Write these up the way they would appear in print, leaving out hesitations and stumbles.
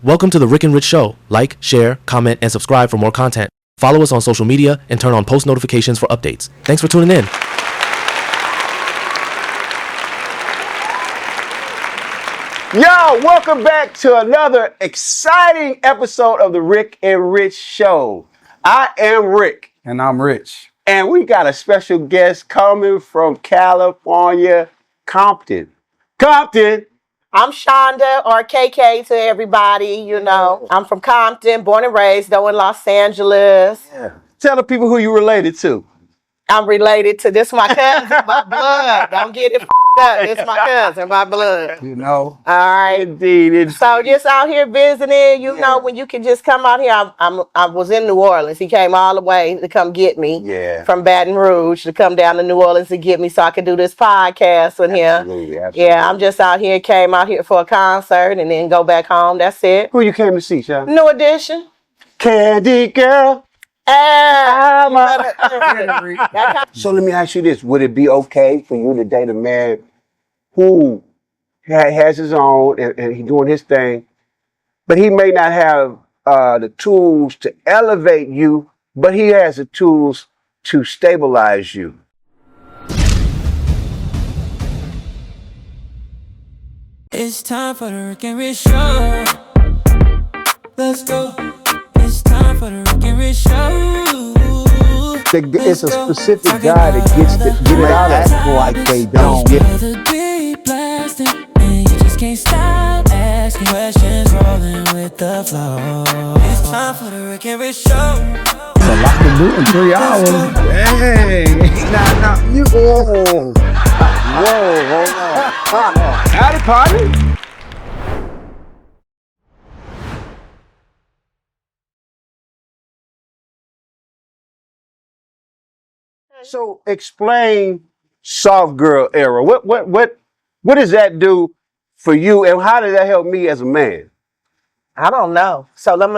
Welcome to the Ric and Rich Show. Like, share, comment, and subscribe for more content. Follow us on social media and turn on post notifications for updates. Thanks for tuning in. Yo, welcome back to another exciting episode of the Ric and Rich Show. I am Rick. And I'm Rich. And we got a special guest coming from California, Compton. Compton. I'm Shonda, or KK to everybody, you know. I'm from Compton, born and raised, though in Los Angeles. Yeah. Tell the people who you related to. I'm related to this my cousin, my blood. Don't get it up. It's my cousin, my blood. You know. All right. Indeed. So just out here visiting, you know, when you can just come out here. I was in New Orleans. He came all the way to come get me from Baton Rouge to come down to New Orleans to get me so I could do this podcast with him. Absolutely. Yeah, I'm just out here, came out here for a concert and then go back home. That's it. Who you came to see, Sean? New Edition. Candy Girl. So let me ask you this. Would it be okay for you to date a man who has his own and he's doing his thing, but he may not have the tools to elevate you, but he has the tools to stabilize you? It's time for the Ric and Rich Show. Let's go. It's time for the Ric and Rich Show. It's a specific guy that gets to get it out of people like they don't get it. The beat blasting, and you just can't stop asking questions, rolling with the flow. It's time for the Ric and Rich Show. It's a lot to do in 3 hours. Hey. Now, you. Whoa, hold on. Howdy, party. So explain soft girl era. What does that do for you, and how does that help me as a man? I don't know. So let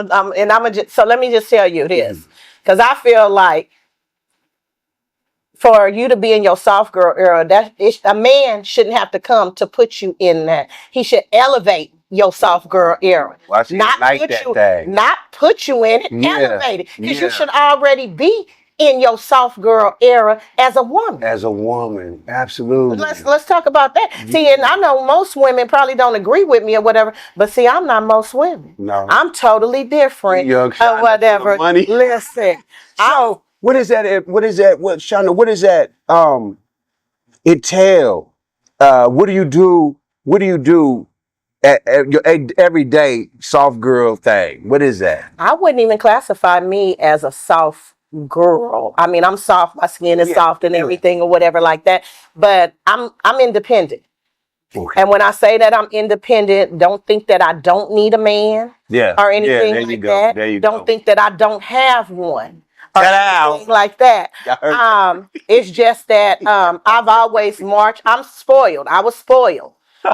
me just tell you this, because I feel like for you to be in your soft girl era, a man shouldn't have to come to put you in that. He should elevate your soft girl era, Not put you in it. Elevate it, because you should already be in your soft girl era as a woman. As a woman, absolutely. Let's talk about that. Yeah. See, and I know most women probably don't agree with me or whatever, but see, I'm not most women. No, I'm totally different or whatever. Money. Listen, so what is that? What Shonda? What does that entail? What do you do? What do you do at your everyday soft girl thing? What is that? I wouldn't even classify me as a soft girl. I mean, I'm soft. My skin is soft and everything or whatever like that. But I'm independent. Okay. And when I say that I'm independent, don't think that I don't need a man or anything like that. There you don't think that I don't have one or anything like that. It's just that I've always marched. I'm spoiled. I was spoiled.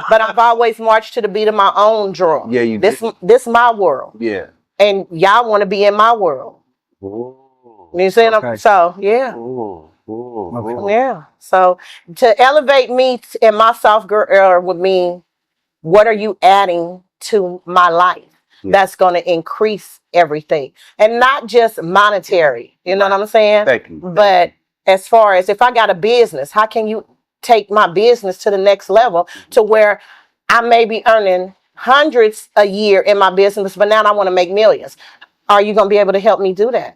But I've always marched to the beat of my own drum. Yeah, you This my world. Yeah. And y'all want to be in my world. Ooh. You see what I'm so yeah. Yeah. So to elevate me in my soft girl era would mean, what are you adding to my life that's going to increase everything, and not just monetary? You know what I'm saying? Thank you. But as far as if I got a business, how can you take my business to the next level to where I may be earning hundreds a year in my business, but now I want to make millions? Are you going to be able to help me do that?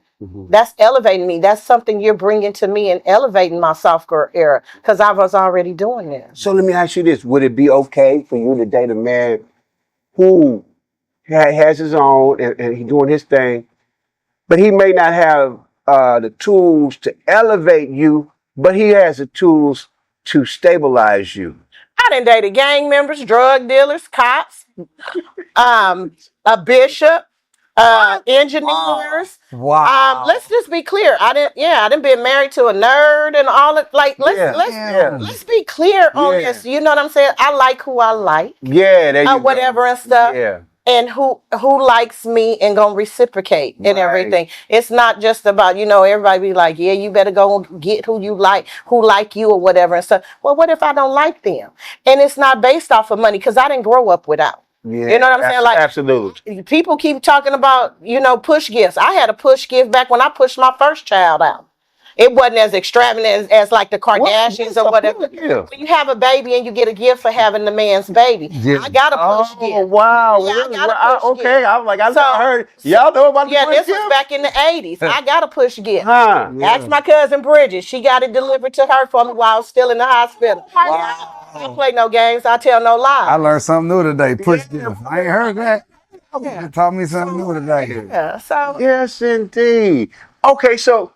That's elevating me. That's something you're bringing to me and elevating my soft girl era, because I was already doing that. So let me ask you this. Would it be okay for you to date a man who has his own and he's doing his thing, but he may not have the tools to elevate you, but he has the tools to stabilize you? I done dated gang members, drug dealers, cops, a bishop, engineers. Wow. Let's just be clear. I didn't been married to a nerd and all it. Like, let's be clear on this. You know what I'm saying? I like who I like. Yeah, there you whatever go. and stuff. Yeah. And who likes me and gonna reciprocate and everything. It's not just about, everybody be like, yeah, you better go get who you like, who like you or whatever and stuff. Well, what if I don't like them? And it's not based off of money, because I didn't grow up without. Yeah, You know what I'm saying? Like, absolutely. people keep talking about, push gifts. I had a push gift back when I pushed my first child out. It wasn't as extravagant as like the Kardashians or whatever. When you have a baby and you get a gift for having the man's baby, I got a push gift. Oh wow! Yeah, Really? I got a push gift. Okay, I'm like, I heard y'all know about the push this gift? was back in the 80s. I got a push gift. Huh? Ask my cousin Bridget. She got it delivered to her for me while I was still in the hospital. Wow. I don't play no games. I tell no lies. I learned something new today. Push gift. I ain't heard that. You taught me something new today. Yeah. So Yes, indeed. Okay, so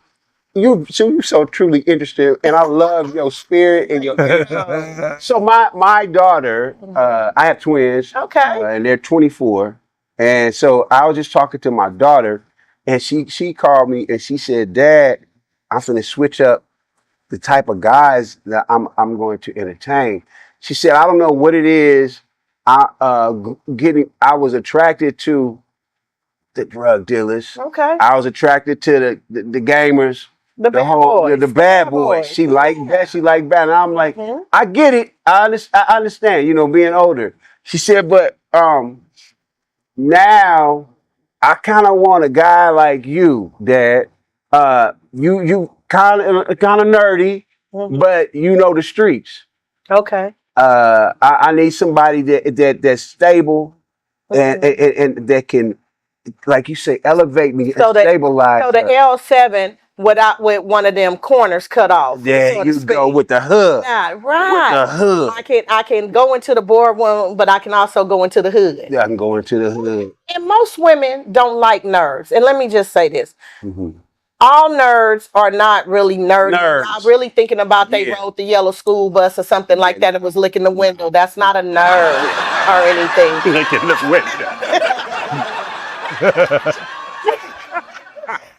you so truly interested, and I love your spirit and your. So my daughter, I have twins. Okay. And they're 24, and so I was just talking to my daughter, and she called me and she said, "Dad, I'm finna switch up the type of guys that I'm going to entertain." She said, "I don't know what it is. I was attracted to the drug dealers. okay. I was attracted to the gamers, The bad boys. the bad boys. She liked that. She liked that." And I'm like, Mhm. I get it. I understand. Being older. She said, but now I kind of want a guy like you, Dad. You kind of nerdy, but you know the streets. Okay. I need somebody that's stable and that can, like you say, elevate me and stabilize. So the her. L7 with one of them corners cut off. There so to you speak. go with the hood. Yeah, right. With the hood. I can go into the boardroom, but I can also go into the hood. Yeah, I can go into the hood. And most women don't like nerds. And let me just say this. Mm-hmm. All nerds are not really nerds. Not really thinking about they rode the yellow school bus or something like that and was licking the window. That's not a nerd or anything. Licking the window.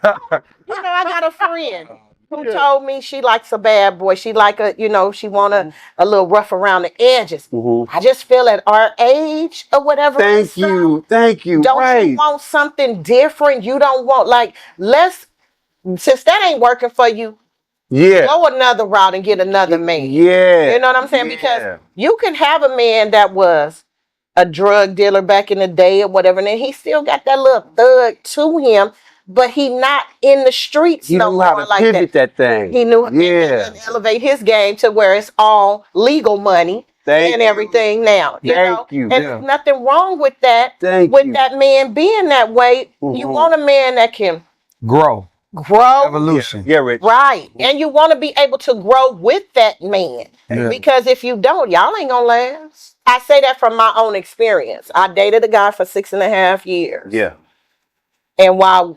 I got a friend who told me she likes a bad boy. She like she want a little rough around the edges. Mm-hmm. I just feel at our age or whatever. Thank you. Don't you want something different? You don't want since that ain't working for you, go another route and get another man. Yeah. You know what I'm saying? Because you can have a man that was a drug dealer back in the day or whatever, and then he still got that little thug to him, but he not in the streets He no knew more how to like pivot that thing. He knew and elevate his game to where it's all legal money and everything now. Thank you. And there's nothing wrong with that. That man being that way. Mm-hmm. You want a man that can grow. Evolution. Yeah, Rich. Right. And you want to be able to grow with that man. Yeah. Because if you don't, y'all ain't gonna last. I say that from my own experience. I dated a guy for 6.5 years. Yeah. And while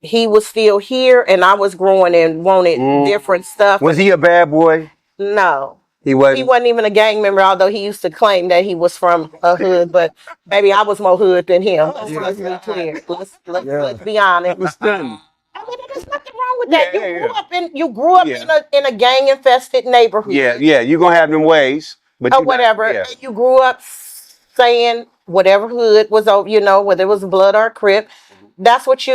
he was still here and I was growing and wanted different stuff. Was he a bad boy? No. He wasn't? He wasn't even a gang member, although he used to claim that he was from a hood, but maybe I was more hood than him. Let's be clear. Let's be honest. It was stunning. I mean, there's nothing wrong with that. You grew up in a gang infested neighborhood. Yeah. You're gonna have them ways, but or whatever. And you grew up saying whatever hood was over, whether it was blood or crip. That's what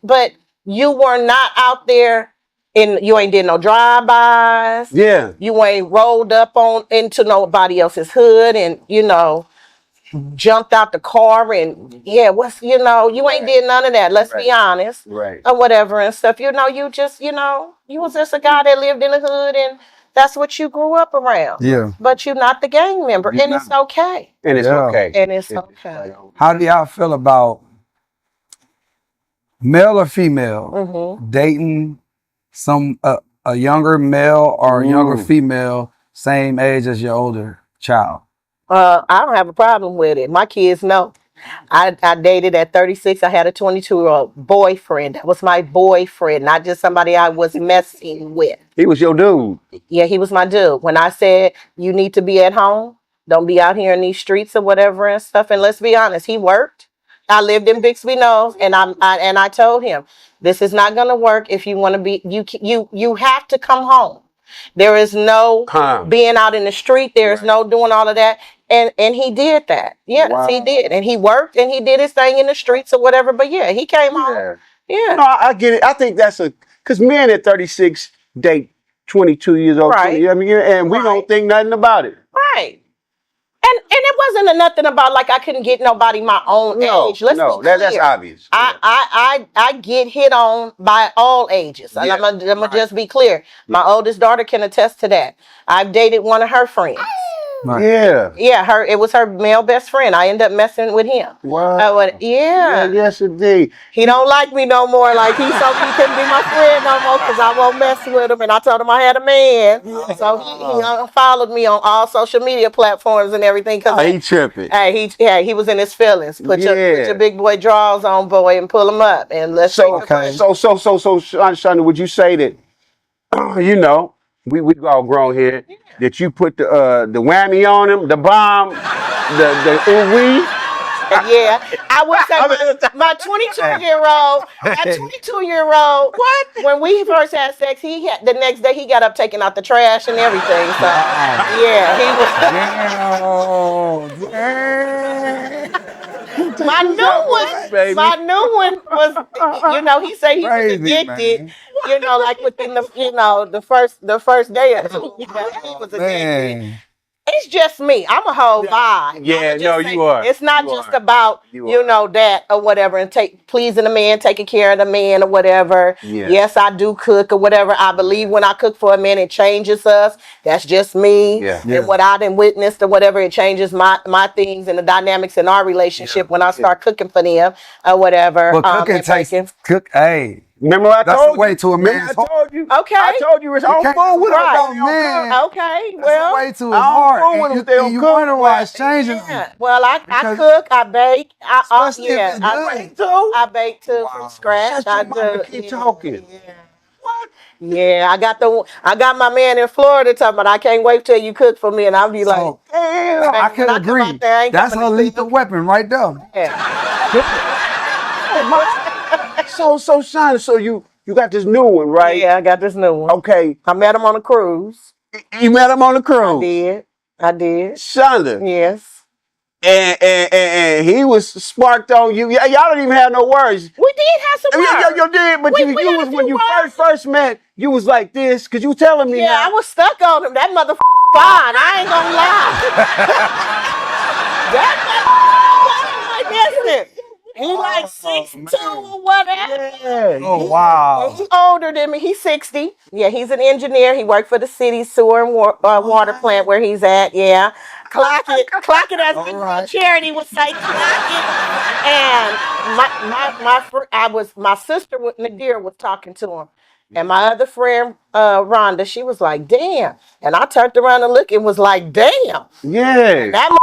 but you were not out there you ain't did no drive-bys. Yeah. You ain't rolled up into nobody else's hood and jumped out the car and you ain't did none of that. Let's be honest. Right. Or whatever and stuff. You was just a guy that lived in the hood and that's what you grew up around. Yeah. But you're not the gang member. And it's okay. And it's okay. And it's okay. How do y'all feel about male or female dating a younger male or a younger female same age as your older child? I don't have a problem with it. My kids know. I dated at 36. I had a 22-year-old boyfriend. That was my boyfriend, not just somebody I was messing with. He was your dude. Yeah, he was my dude. When I said you need to be at home, don't be out here in these streets or whatever and stuff. And let's be honest, he worked. I lived in Bixby Knolls, and I told him this is not going to work if you want to be. You have to come home. There is no being out in the street. There is no doing all of that. And he did that. Yes, he did. And he worked and he did his thing in the streets or whatever. But yeah, he came home. Yeah. No, I get it. I think that's because men at 36 date 22 years old. Right. 20, and we don't think nothing about it. Right. And it wasn't nothing about like I couldn't get nobody my own age. Let's be clear. That's obvious. I get hit on by all ages. And I'm gonna just be clear. My oldest daughter can attest to that. I've dated one of her friends. Right. Yeah. It was her male best friend. I ended up messing with him. Wow. Yes, indeed. He don't like me no more. Like he told me he couldn't be my friend no more because I won't mess with him. And I told him I had a man. So he followed me on all social media platforms and everything. Cause He tripping. Hey, he was in his feelings. Put your big boy drawers on, boy, and pull him up. And let's So Shonda, would you say that we all grown here that you put the whammy on him, the bomb, the ooh-wee? Yeah, I would say my 22-year-old, when we first had sex, the next day he got up taking out the trash and everything. So yeah, he was. My new one was, he said he was addicted. Man. Like within the first day or two, he was addicted. Man. It's just me. I'm a whole vibe. Yeah, you are. It's not just about, that or whatever, and pleasing the man, taking care of the man or whatever. Yeah. Yes, I do cook or whatever. I believe when I cook for a man, it changes us. That's just me. Yeah. And what I done witnessed or whatever, it changes my things and the dynamics in our relationship when I start cooking for them or whatever. But cooking takes, hey. Remember I told you? Way to a man's heart. Okay. I told you it's all food with man. Okay. Well, way to his heart. You wonder why it's changing. Yeah. Well, I cook, I bake. I bake too from scratch. I do. Keep talking. What? Yeah, I got my man in Florida talking about I can't wait till you cook for me, and I'll be like, damn. I can agree. That's a lethal weapon right there. Yeah. So Shonda, so you got this new one, right? Yeah, I got this new one. Okay. I met him on a cruise. You met him on a cruise? I did. Shonda. Yes. And he was sparked on you. Y'all don't even have no words. We did have some words. You did, but you was when you first met, you was like this, cause you telling me. Yeah, now. I was stuck on him. That motherfucker fine. I ain't gonna lie. Listen. He like 6'2" or whatever. Yeah. Oh, wow. He's older than me. He's 60. Yeah, he's an engineer. He worked for the city sewer and water plant where he's at. Yeah. Clock it as a charity would say, clock it. And my sister Nadir was talking to him. And my other friend, Rhonda, she was like, damn. And I turned around and looked and was like, damn. Yeah. That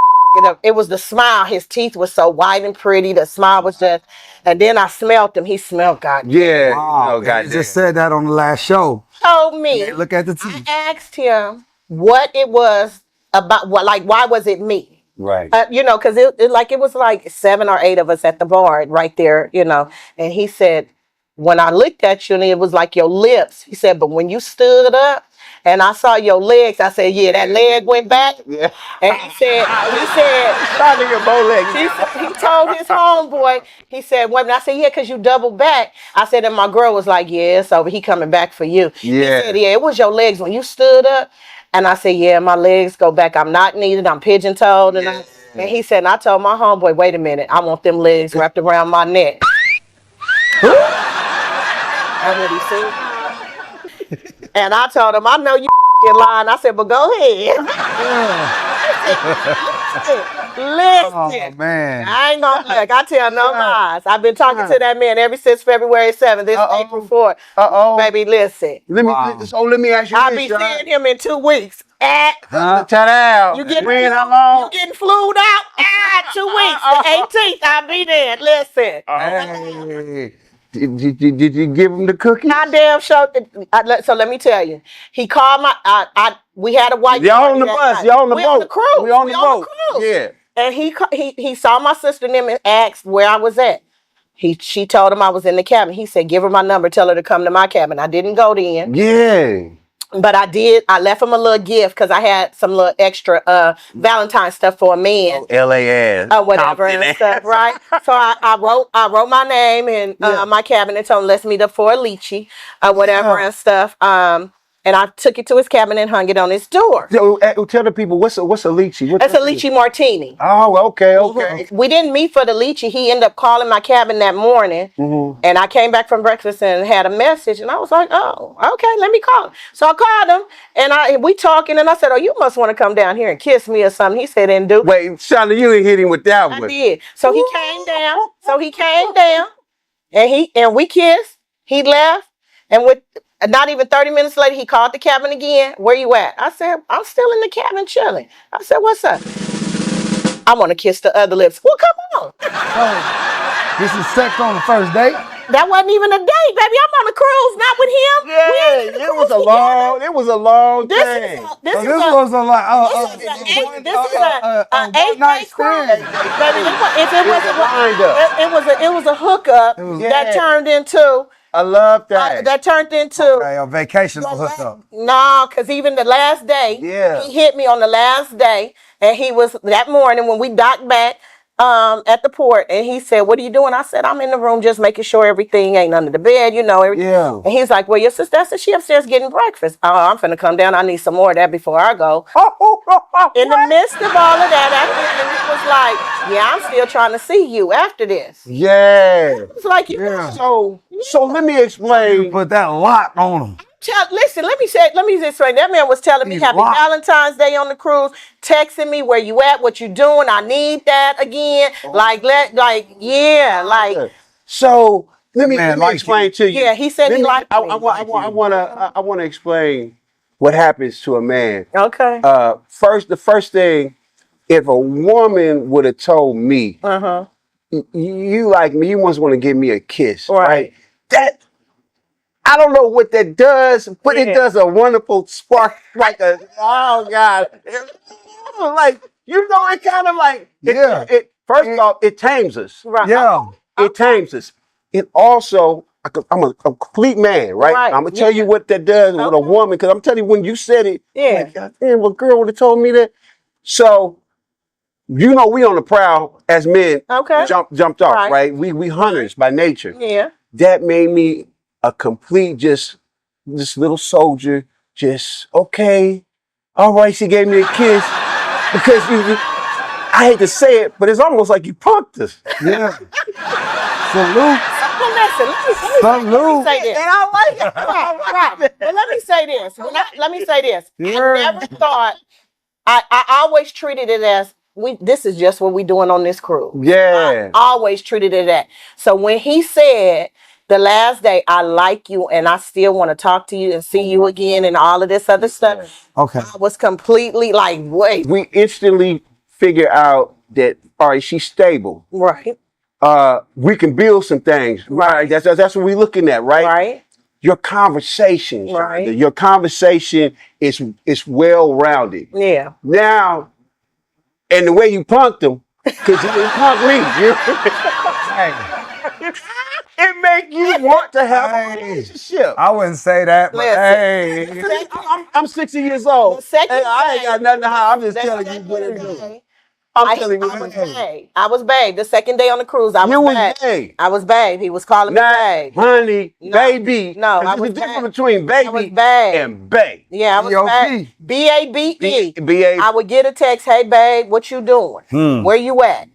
it was the smile. His teeth were so white and pretty. The smile was just, and then I smelled him. He smelled God. Yeah. Wow. You just said that on the last show. Told me. Look at the teeth. I asked him what it was about. Why was it me? Right. Because it was like 7 or 8 of us at the bar right there. And he said, when I looked at you, and it was like your lips. He said, but when you stood up. And I saw your legs. I said, yeah, that leg went back. Yeah. And he said, trying to get both legs. He told his homeboy, he said, wait a minute. I said, yeah, because you doubled back. I said, and my girl was like, yeah, it's over. He coming back for you. Yeah. He said, yeah, it was your legs when you stood up. And I said, yeah, my legs go back. I'm not needed. I'm pigeon-toed. And he said, and I told my homeboy, wait a minute. I want them legs wrapped around my neck. That's what he said. And I told him, I know you lying. I said, but go ahead. Listen. Oh, man. I ain't gonna look. I tell no lies. I've been talking to that man ever since February 7th. This April 4th. Baby, listen. Let me ask you I'll be seeing him in 2 weeks. Ta-da. You getting how long? You getting flued out? 2 weeks. The 18th, I'll be there. Listen. Hey. Did you give him the cookies? I damn sure. So let me tell you, he called we had a white. Y'all on the bus. Y'all on the boat. We on the cruise. We on the boat. Yeah. And he saw my sister and them and asked where I was at. She told him I was in the cabin. He said, give her my number. Tell her to come to my cabin. I didn't go then. Yeah. But I did. I left him a little gift because I had some little extra Valentine stuff for a man. LAS. Or whatever and stuff, right? So I wrote my name in my cabin and told him, let's meet up for a lychee or whatever and stuff. and I took it to his cabin and hung it on his door. So, tell the people what's a lychee. That's a lychee martini. Oh, okay. We didn't meet for the lychee. He ended up calling my cabin that morning, and I came back from breakfast and had a message, and I was like, "Oh, okay, let me call him." So I called him, and we talking, and I said, "Oh, you must want to come down here and kiss me or something." He said, "And do." Wait, Shonda, you ain't hit him with that one. I did. So he came down, and we kissed. He left, and with not even 30 minutes later, he called the cabin again. "Where you at?" I said, "I'm still in the cabin chilling." I said, "What's up?" "I want to kiss the other lips." "Well, come on." Oh, this is sex on the first date? That wasn't even a date, baby. I'm on a cruise, not with him. Yeah, it was a long thing. This This was a like an one 8 night day cruise, stand. baby. It was a hookup Yeah. that turned into I love that. Okay, a vacational hookup. No, because even the last day, he hit me on the last day, and he was that morning when we docked back at the port, and he said, "What are you doing?" I said, "I'm in the room just making sure everything ain't under the bed, everything." Yeah. And he's like, "Well, your sister," I said, "She upstairs getting breakfast." "Oh, I'm finna come down. I need some more of that before I go." In the midst of all of that, after he was like, "Yeah, I'm still trying to see you after this." Yeah. It's like, So let me explain. Put that lock on him. Listen, let me just explain. That man was telling me happy Valentine's Day on the cruise, texting me where you at, what you doing. I need that again. So let me explain to you. Yeah, he said he liked me. I want to explain what happens to a man. Okay. The first thing, if a woman would have told me, you like me, you must want to give me a kiss, right? That, I don't know what that does, but it does a wonderful spark, oh God. It kind of like, first off, it tames us. Right. Yeah. It tames us. It also, I'm a complete man, right? I'm going to tell you what that does with a woman, because I'm telling you, when you said it, like, God damn, a girl would have told me that. So, we on the prowl as men, jumped off, right? We hunters by nature. Yeah. That made me a complete, this little soldier, okay, all right, she gave me a kiss, because I hate to say it, but it's almost like you punked us. Yeah. Salute. Let me say this. And I like it. Right. But let me say this. I never thought, I always treated it as, this is just what we doing on this cruise. Yeah. I always treated it that. So when he said, the last day, "I like you and I still want to talk to you and see you again," and all of this other stuff, okay, I was completely like, wait. We instantly figure out that, all right, she's stable. Right. We can build some things. Right. That's what we're looking at, right? Right. Your conversation, right. Shonda, your conversation is well-rounded. Yeah. Now, and the way you punked him, because you didn't punk me. It make you want to have a relationship. I wouldn't say that, but hey. I'm 60 years old. I ain't got nothing to hide. I'm just telling you what it is. I'm telling you what it is. I was babe. The second day on the cruise, I was babe. I was babe. He was calling me babe. Honey, baby. No, I was the difference between baby and babe. Yeah, I was babe. B-A-B-E. I would get a text, "Hey babe, what you doing? Where you at?"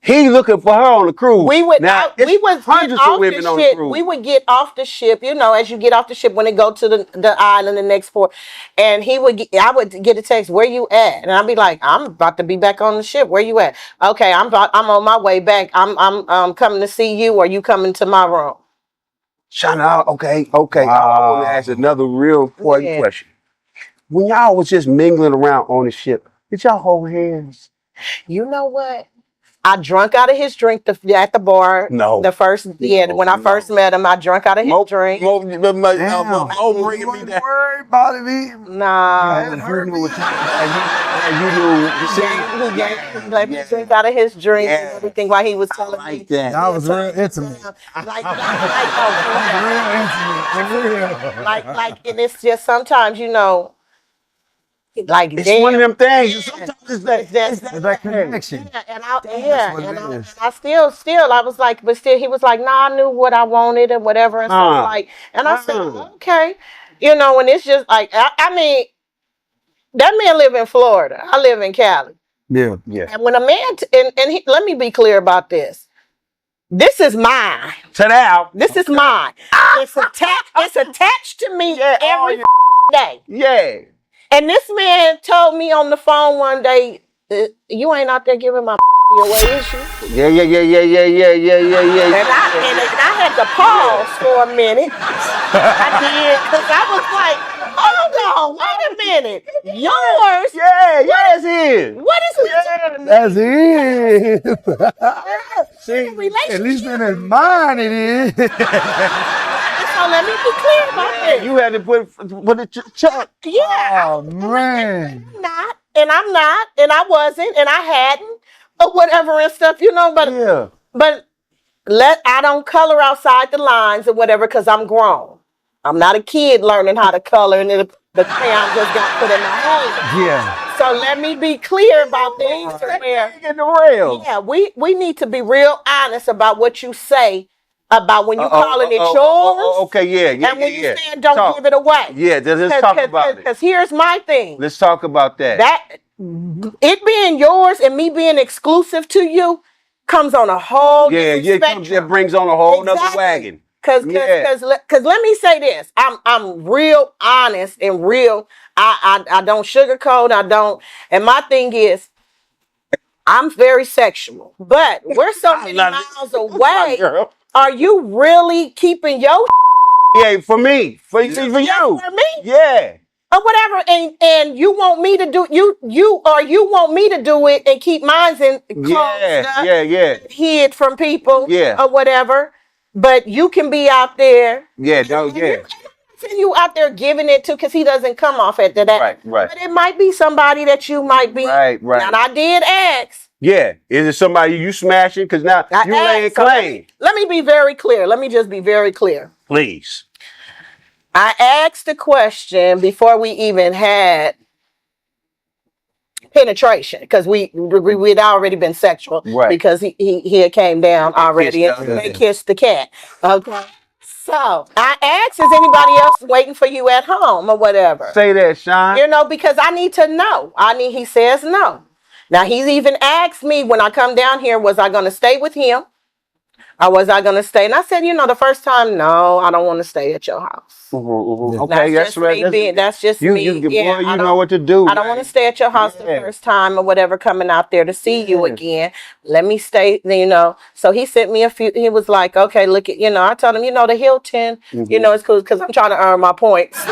He looking for her on the cruise. We would hundreds of women on the cruise. We would get off the ship, as you get off the ship when it go to the island, the next port, and I would get a text, "Where you at?" And I'd be like, "I'm about to be back on the ship. Where you at?" "Okay, I'm on my way back. I'm coming to see you, or you coming to my room?" Shonda, okay. I want to ask another real important question. When y'all was just mingling around on the ship, did y'all hold hands? You know what? I drunk out of his drink at the bar. No. When I first met him, I drunk out of his drink. Bringing me that. Worry about it, Nah. He let me drink out of his drink and everything while he was telling me. That was real intimate. And it's just sometimes, it's one of them things. Sometimes it's that connection. I still, I was like, but still, he was like, "Nah, I knew what I wanted and whatever." And so I said, "Okay." You know, and it's just like, I mean, that man live in Florida. I live in Cali. Yeah. And when a man, let me be clear about this. This is mine. Sit down. This is mine. It's attached to me every day. Yeah. And this man told me on the phone one day, you ain't out there giving my away, is you? Yeah. And I had to pause for a minute. I did, because I was like, hold on, wait a minute. Yours? Yeah, it's his. What is That's it. See, relationship? at least in his mind it is. So let me be clear about this. You had to put it check. Yeah. Oh, man. I'm not, and I wasn't, and I hadn't, or whatever and stuff, you know, but I don't color outside the lines or whatever, because I'm grown. I'm not a kid learning how to color, and the crayon just got put in my hand. Yeah. So let me be clear about things to where, Get the rail. yeah, we need to be real honest about what you say about when you calling it yours. Okay, yeah. And when you saying don't give it away. Yeah, let's talk about it. Because here's my thing. Let's talk about that. That it being yours and me being exclusive to you comes on a whole different spectrum. It brings on a whole nother wagon. Cause let me say this. I'm real honest and real. I don't sugarcoat. I don't. And my thing is, I'm very sexual, but we're so many miles away. Are you really keeping your? Yeah, for me, for you, For me? yeah, Or whatever, and you want me to do you want me to do it and keep mine in closed up, hid from people, or whatever. But you can be out there, you out there giving it to, because he doesn't come off after that, right. But it might be somebody that you might be, right. And I did ask. Yeah, is it somebody you smashing? Because now you laying claim. Let me be very clear. Let me just be very clear. Please. I asked the question before we even had penetration, because we'd already been sexual, right? Because he had came down already and they kissed the cat. Okay. So I asked, is anybody else waiting for you at home or whatever? Say that, Sean. You know, because I need to know. He says no. Now he's even asked me when I come down here, was I going to stay with him? Or was I going to stay? And I said, the first time, no, I don't want to stay at your house. Okay, that's right. That's just me. You know what to do. I don't want to stay at your house the first time or whatever, coming out there to see you again. Let me stay, So he sent me a few. He was like, okay, look at, I told him, the Hilton, it's cool because I'm trying to earn my points.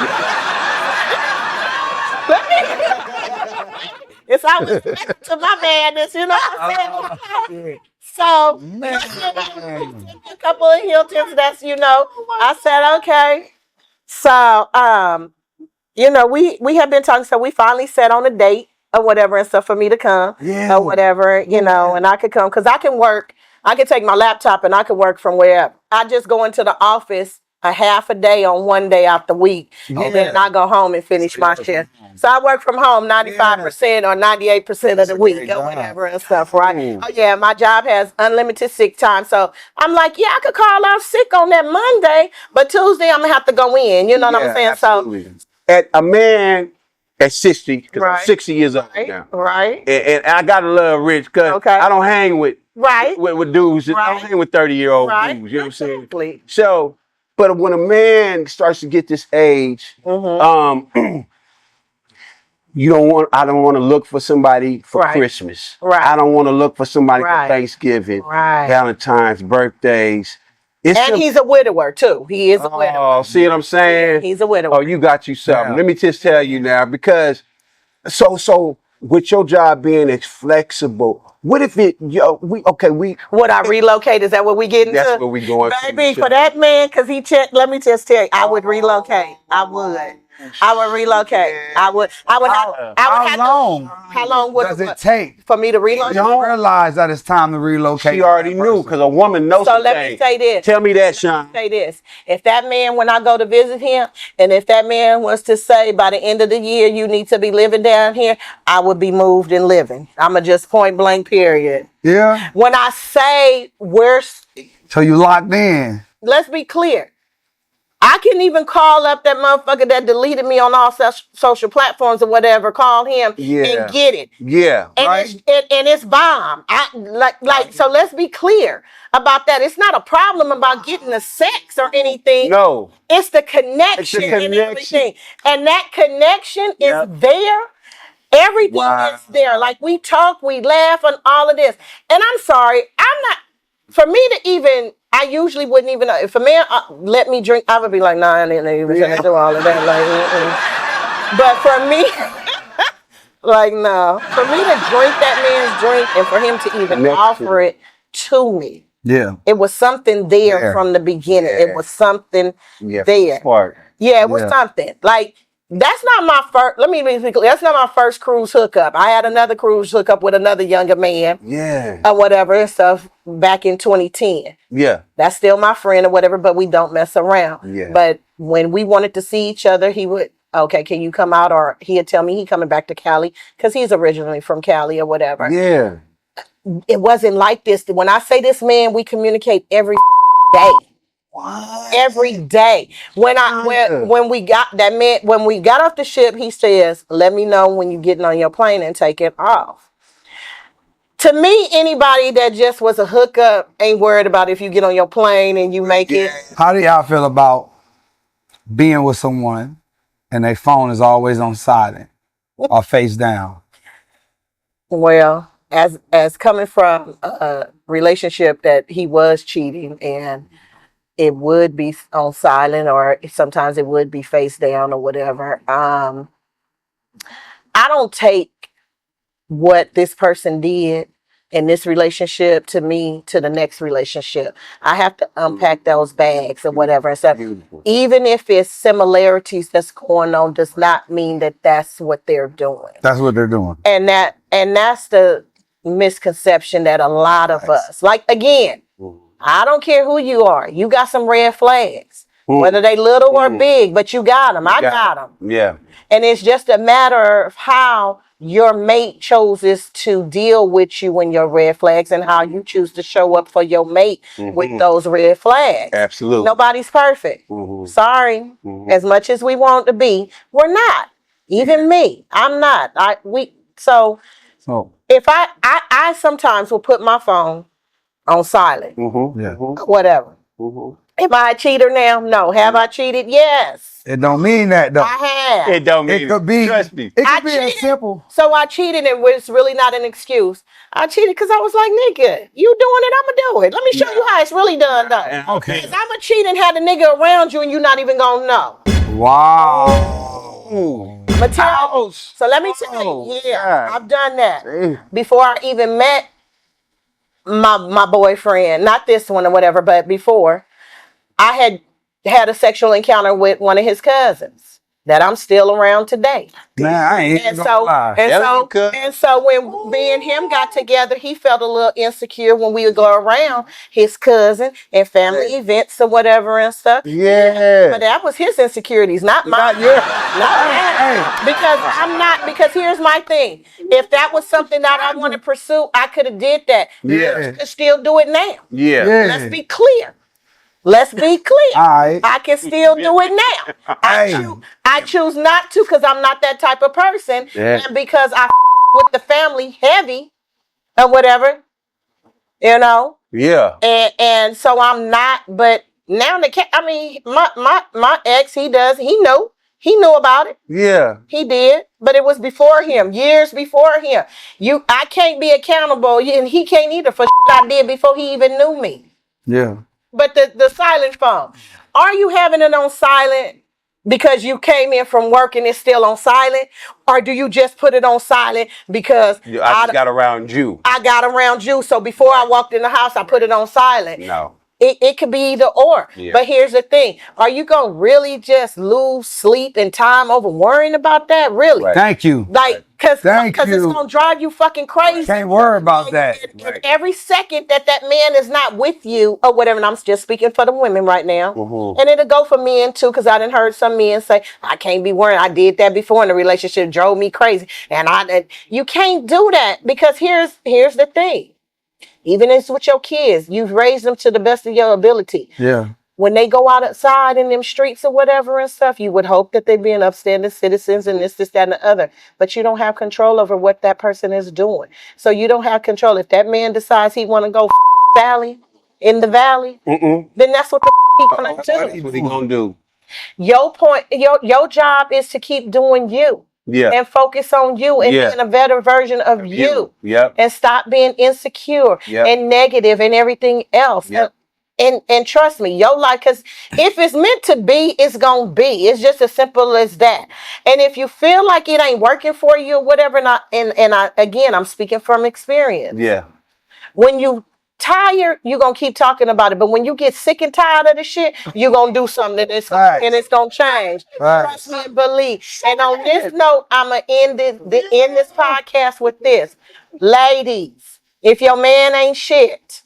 It's always to my madness, you know what I'm saying? So, a couple of Hiltons, that's, I said, okay. So, we have been talking, so we finally set on a date or whatever and stuff for me to come or whatever, and I could come because I can work. I can take my laptop and I can work from wherever. I just go into the office a half a day on one day out the week, and then I go home and finish my shift. So I work from home 95% or 98% of the week or whatever and stuff, right? Oh yeah, my job has unlimited sick time. So I'm like, I could call out sick on that Monday, but Tuesday I'm gonna have to go in. You know what I'm saying? Absolutely. So at a man at 60, because I'm 60 years old now. Right. And I gotta love Rich because I don't hang with dudes. I don't hang with 30-year-old dudes. You know what I'm saying? So, but when a man starts to get this age, I don't want to look for somebody for Christmas. Right. I don't want to look for somebody for Thanksgiving, Valentine's, birthdays. He's a widower too. He is a widower. Oh, see what I'm saying? He's a widower. Oh, you got you something. Let me just tell you now, because so with your job being as flexible, what if would I relocate? Is that what we getting That's to? what we going to. Baby, for that man, because let me just tell you, I would relocate. I would relocate. I would. How long does it take for me to relocate? You don't realize that it's time to relocate. She already knew, because a woman knows. So let me say this. Tell me that, Sean. Say this. If that man, when I go to visit him, and if that man was to say by the end of the year you need to be living down here, I would be moved and living. I'ma just point blank period. Yeah. When I say so you locked in. Let's be clear. I can even call up that motherfucker that deleted me on all social platforms or whatever, call him and get it. Yeah. And Right. it's bomb. So let's be clear about that. It's not a problem about getting the sex or anything. No. It's the connection and everything. And that connection is there. Everything is there. Like we talk, we laugh on all of this. And I'm sorry, for me to even, I usually wouldn't even, if a man let me drink, I would be like, nah, I didn't even do all of that. But for me, like, no. For me to drink that man's drink and for him to even offer it to me. Yeah. It was something there from the beginning. It was something there. Smart. Yeah, it was something. Like, that's not my first, let me be clear, that's not my first cruise hookup. I had another cruise hookup with another younger man. Yeah. Or whatever and stuff back in 2010. Yeah. That's still my friend or whatever, but we don't mess around. Yeah. But when we wanted to see each other, he would, okay, can you come out? Or he'd tell me he coming back to Cali because he's originally from Cali or whatever. Yeah. It wasn't like this. When I say this man, we communicate every day. What? Every day. When we got that man, when we got off the ship, he says, let me know when you're getting on your plane and take it off. To me, anybody that just was a hookup ain't worried about if you get on your plane and you make it. How do y'all feel about being with someone and their phone is always on silent or face down? Well, as coming from a relationship that he was cheating and it would be on silent or sometimes it would be face down or whatever. I don't take what this person did in this relationship to me to the next relationship. I have to unpack those bags or whatever and stuff. Even if it's similarities that's going on does not mean that that's what they're doing. That's what they're doing. And that's the misconception that a lot of us, like, again, I don't care who you are. You got some red flags, whether they little or big, but you got them. I got them. Yeah. And it's just a matter of how your mate chooses to deal with you and your red flags and how you choose to show up for your mate with those red flags. Absolutely. Nobody's perfect. Sorry. As much as we want to be, we're not. Even me. I'm not. So if I sometimes will put my phone on silent. Whatever. Am I a cheater now? No. Have I cheated? Yes. It don't mean that though. I have. It don't mean it. Could be. Trust me. It could be as simple. So I cheated and it's really not an excuse. I cheated because I was like, nigga, you doing it, I'ma do it. Let me show you how it's really done though. Okay. Because I'ma cheat and have the nigga around you and you're not even gonna know. Wow. Material. So let me tell you, I've done that. Before I even met my boyfriend, not this one or whatever, but before, I had a sexual encounter with one of his cousins that I'm still around today. Man, I ain't gonna lie. And so when me and him got together, he felt a little insecure when we would go around his cousin and family events or whatever and stuff. Yeah. But that was his insecurities, not mine. Because here's my thing. If that was something that I want to pursue, I could have did that. Yeah. I could still do it now. Yeah. Let's be clear. Let's be clear. I can still do it now. I choose not to because I'm not that type of person. Yeah. And because I with the family heavy or whatever, you know. Yeah. And so I'm not, but now my ex, he knew about it. Yeah. He did, but it was before him, years before him. I can't be accountable and he can't either for I did before he even knew me. Yeah. But the silent phone, are you having it on silent because you came in from work and it's still on silent? Or do you just put it on silent because I got around you? I got around you. So before I walked in the house, I put it on silent. No. It could be either or. Yeah. But here's the thing. Are you going to really just lose sleep and time over worrying about that? Really? Right. Thank you. Like, because it's going to drive you fucking crazy. Can't worry about that. And every second that man is not with you or whatever, and I'm just speaking for the women right now. And it'll go for men too, because I done heard some men say, I can't be worrying. I did that before and the relationship drove me crazy. And you can't do that because here's the thing. Even as with your kids, you've raised them to the best of your ability. Yeah. when they go outside in them streets or whatever and stuff, you would hope that they're being upstanding citizens and this, that, and the other. But you don't have control over what that person is doing. So you don't have control. If that man decides he want to go in the valley, then that's what the he gonna do. That's what he gonna do. Your job is to keep doing you. Yeah. And focus on you and being a better version of you. Yep. And stop being insecure and negative and everything else. Yep. And trust me, your life, because if it's meant to be, it's gonna be. It's just as simple as that. And if you feel like it ain't working for you or whatever, I'm speaking from experience. Yeah. When you tired, you're gonna keep talking about it. But when you get sick and tired of the shit, you're gonna do something and it's gonna change. Trust me and believe. And on this note, I'm gonna end this podcast with this. Ladies, if your man ain't shit,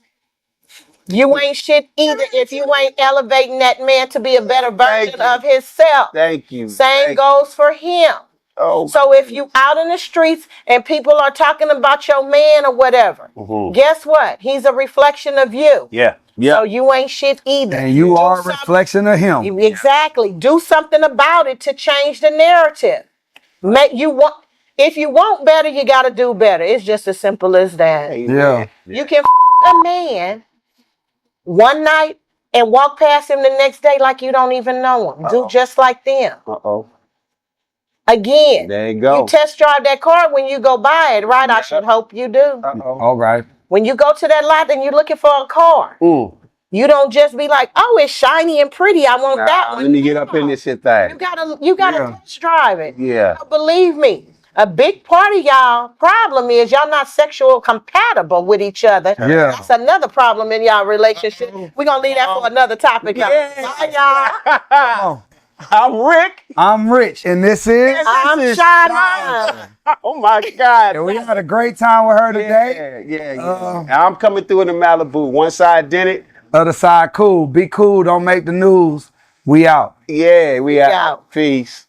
you ain't shit either if you ain't elevating that man to be a better version of himself. Thank you. Same goes for him. Oh. So if you out in the streets and people are talking about your man or whatever, guess what? He's a reflection of you. Yeah. Yeah. So you ain't shit either. And you are a reflection of him. Exactly. Do something about it to change the narrative. If you want better, you got to do better. It's just as simple as that. Yeah. You can a man one night and walk past him the next day like you don't even know him. Do just like them. Again, there you go. You test drive that car when you go buy it, right? I should hope you do. All right. When you go to that lot and you're looking for a car, you don't just be like, "Oh, it's shiny and pretty. I want that one." Let me get up in this shit thing. You gotta test drive it. Yeah. Now, believe me, a big part of y'all problem is y'all not sexual compatible with each other. Yeah. That's another problem in y'all relationship. We're gonna leave that for another topic. Bye, y'all. I'm Rick. I'm Rich, and this is I'm Shonda. Oh my God. And we had a great time with her today. Yeah. I'm coming through in the Malibu. One side did it. Other side cool. Be cool. Don't make the news. We out. Yeah, we out. Peace.